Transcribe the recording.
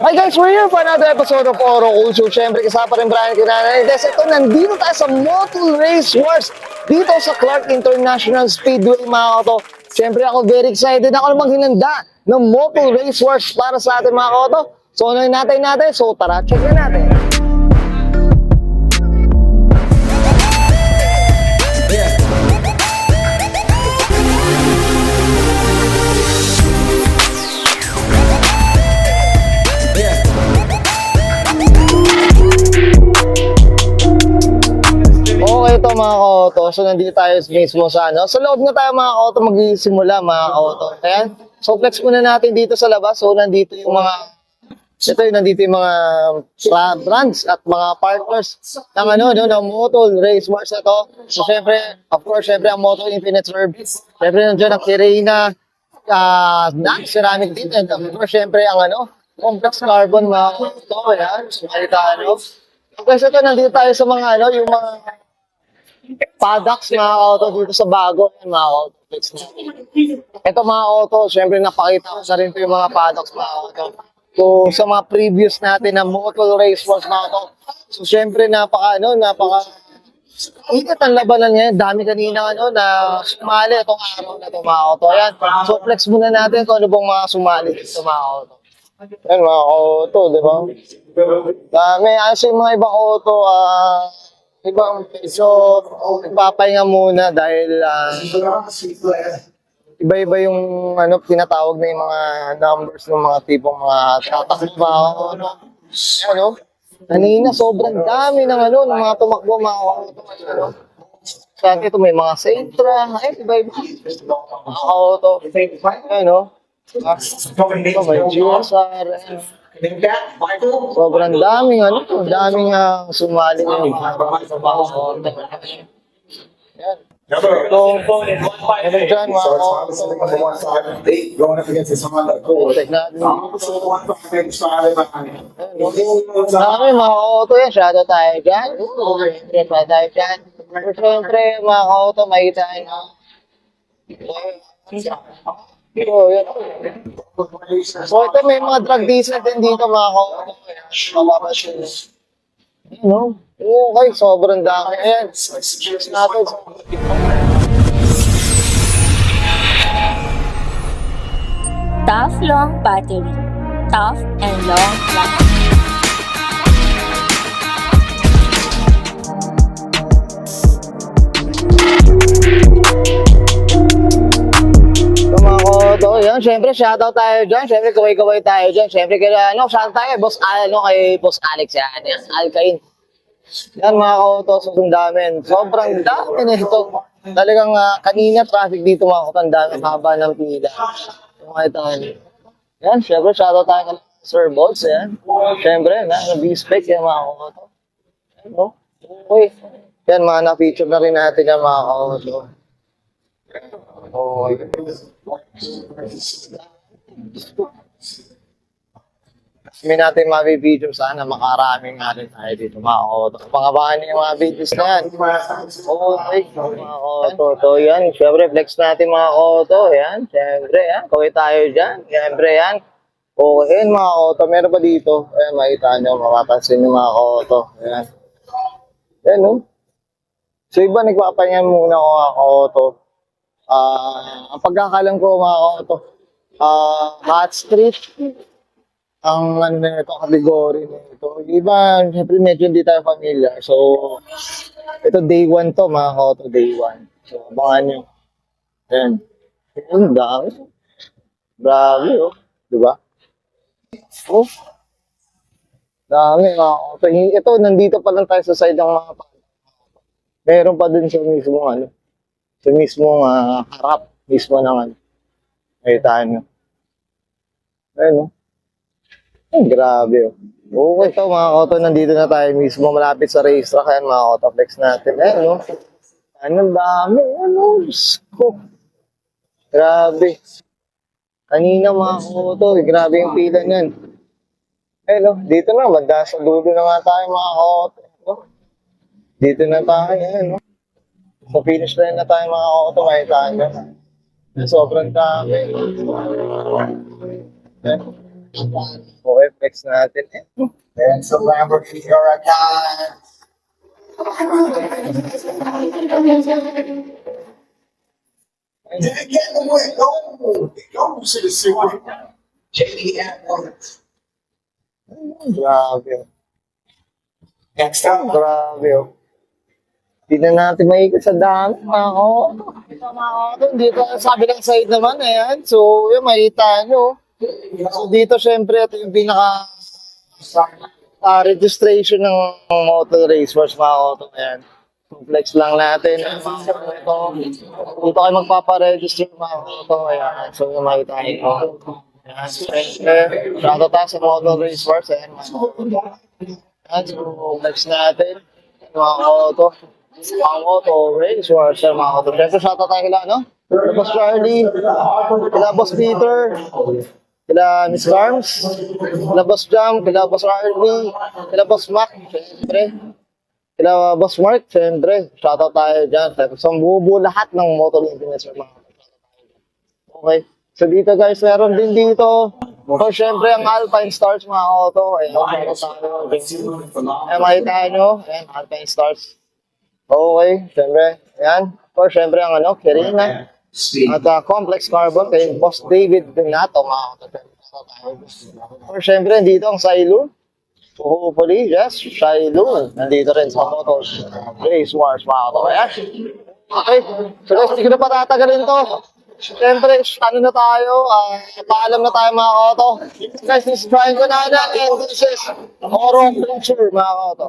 Hi guys, we're here for another episode of Oro Culture. Siyempre, kasama pa rin Brian Kinanay. Ito, nandito tayo sa Motul Race Wars dito sa Clark International Speedway, mga koto. Siyempre, ako very excited. Ako namang hinanda ng Motul Race Wars para sa atin, mga koto. So, ano yung natin? So, tara, check na natin. Okay ito mga ka-auto, so nandito tayo mismo sa sa loob na tayo mga ka-auto magsisimula mga ka-auto. Ayan, so flex muna natin dito sa labas. So nandito yung nandito yung mga brands at mga partners ng ng Motul Race Wars ito. So syempre, of course, ang Moto Infinite Service. Syempre nandiyan ang Sirena, ceramic din, and of course, syempre ang complex carbon mga ka-auto. Ayan, so kasi ito, nandito tayo sa mga yung mga paddocks mga auto dito sa bago mga auto. Ito mga auto, syempre napakita ko sa rin yung mga paddocks mga auto. So sa mga previous natin na Motul Race Wars mga auto. So syempre napaka ingat ang labanan ngayon. Dami kanina na sumali itong araw na ito mga auto. Ayan. So flex muna natin kung ano bang mga sumali dito mga auto. Ayan mga auto, di ba? May yung mga ibang auto, ibang so papahinga muna dahil iba-iba yung tinatawag na yung mga numbers ng mga tipong mga tatakbo kanina sobrang dami ng ng mga tumakbo mga sa ito may mga Sentra, iba-iba mga auto, may GSR, sobrang daming sumali ngayon. Yan. Meron dyan mga check natin. Marami mga auto yan. Shadow tayo dyan. Shadow tayo dyan. Siyempre mga auto makita nyo. So, yun. So, ito may mga drug diesel din dito mga auto. Okay, sobrang dami. Ayan. Natin. Tough long battery. Tough and long lasting. Yan, syempre shoutout tayo dyan. Syempre kaway-kaway tayo dyan. Syempre shoutout tayo kay Boss Alex yan. Alkain. Yan mga ka-auto, susundamin. Sobrang dami na ito. Talagang kanina traffic dito mga ka-auto. Ang dami haba ng pila. Yan, syempre shoutout tayo kay Sir Boss. Yan. Syempre, B-spec yan mga ka-auto. Okay. Yan, mga na-feature na rin natin yan mga ka-auto. May natin mga video sana makaraming nga rin tayo dito mga auto. Pangabangan niyo yung mga videos na yan. Okay, mga auto. So yan, syempre flex natin mga auto. Yan, syempre yan. Kaway tayo dyan. Syempre yan. Okay, mga auto. Meron pa dito. Ayan, makita nyo. Mapapansin nyo mga auto. Ayan. Yan, no? So iba, nagpapahinga muna ako mga auto. Ang pagkakalam ko mga auto, Hot Street, ang nito, category nito. Iba, siyempre medyo hindi tayo familiar. So, ito day 1 to mga auto, day 1. So, abangan nyo. Ayan. Ang dami. Grabe, diba? Dami mga auto. Ito, nandito pa lang tayo sa side ng mga meron pa dun sa mismo sa mismong harap mismo ng nakita nyo. Ayun, Ay, grabe, Okay, ito mga auto, nandito na tayo mismo malapit sa racetrack. Ayan, mga auto flex natin. Ayun, Ang dami, Sko. Grabe. Kanina mga auto, grabe yung pila niyan. Ayun, dito na, banda sa dulo na nga tayo mga auto. Dito na tayo, ayan, So, finish line na tayo mga auto, makita nyo. Sobrang dami. Okay, flex natin. And so Lamborghini Huracan. Didn't get the win. Go to the super. JD Edwards. Grabe. Next time. Grabe. Hindi na natin maikot sa dami, mga koto. Mga koto, dito sabi ng side naman, ayan. So, yun, makita nyo. So, dito, syempre, ito yung pinaka registration ng Motor Racers, mga koto. Ayan. Flex lang natin. Dito kayo magpaparegister, mga koto. Ayan. So, yung makita nyo. Ayan. Syempre, shoutout tayo sa Motor Racers. Ayan, mga koto. Ayan, so, flex natin. Mga koto. Mga Motor Racers, mga koto. Syempre, shoutout tayo kila, no? Kila Boss Charlie, kila Boss Peter, kila Miss Garms, kila Boss Jam, kila Boss RV, kila Boss Mac, syempre. Kila Boss Mark, syempre. Shoutout tayo dyan. So, buo lahat ng motor influencer, mga koto. Okay. So, dito guys, meron din dito. So, syempre, ang Alpine Stars, mga koto. Ayan, shoutout tayo. Ayan, makita nyo. Ayan, Alpine Stars. Okay, syempre. Ayan. Or syempre, ang ano, Kirina. At Complex Carbon kay Boss David Donato, mga koto. Or syempre, dito ang Silo. So, hopefully, yes, Shiloh. Nandito rin sa Motor Race Wars, mga koto. Ayan. Okay. So guys, hindi ko na patatagalin to. Siyempre, ano na tayo, paalam na tayo, mga koto. Guys, this is Brian Conana and this is Oro Culture, mga koto.